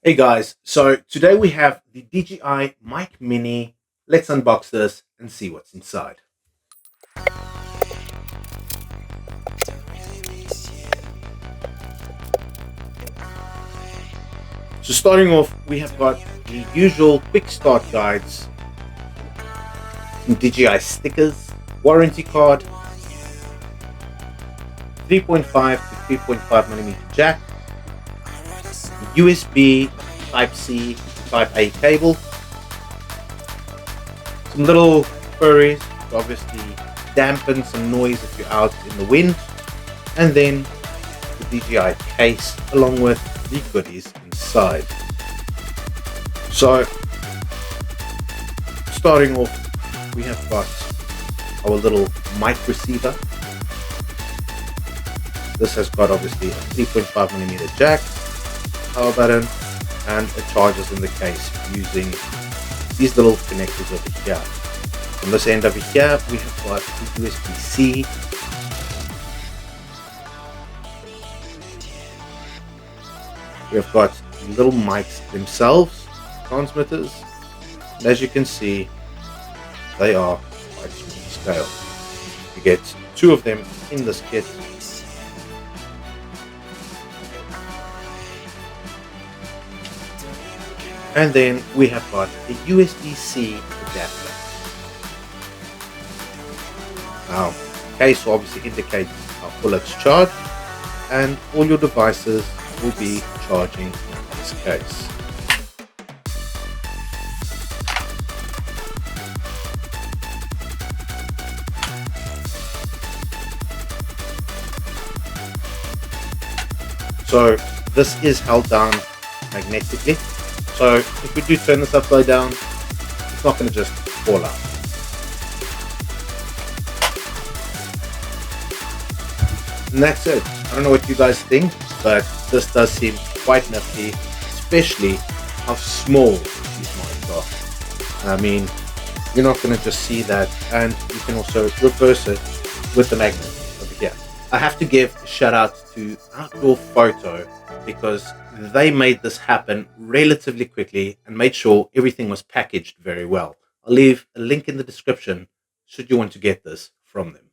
Hey guys, so today we have the DJI Mic Mini. Let's unbox this and see what's inside. So starting off, we have got the usual quick start guides, some DJI stickers, warranty card, 3.5 to 3.5 millimeter jack, USB Type-C, Type-A cable, some little furries to obviously dampen some noise if you're out in the wind, and then the DJI case along with the goodies inside. So starting off, we have got our little mic receiver. This has got obviously a 3.5 millimeter jack, power button, and it charges in the case using these little connectors over here. On this end over here, we have got the USB-C. We have got the little mics themselves, transmitters, and as you can see, they are quite small scale. You get two of them in this kit. And then we have got a USB-C adapter. Now, the case will obviously indicate how full it's charged, and all your devices will be charging in this case. So this is held down magnetically. So if we do turn this upside down, it's not going to just fall out. And that's it. I don't know what you guys think, but this does seem quite nifty, especially how small these mics are. I mean, you're not going to just see that, and you can also reverse it with the magnet over here. I have to give a shout out to Outdoor Photo because they made this happen relatively quickly and made sure everything was packaged very well. I'll leave a link in the description should you want to get this from them.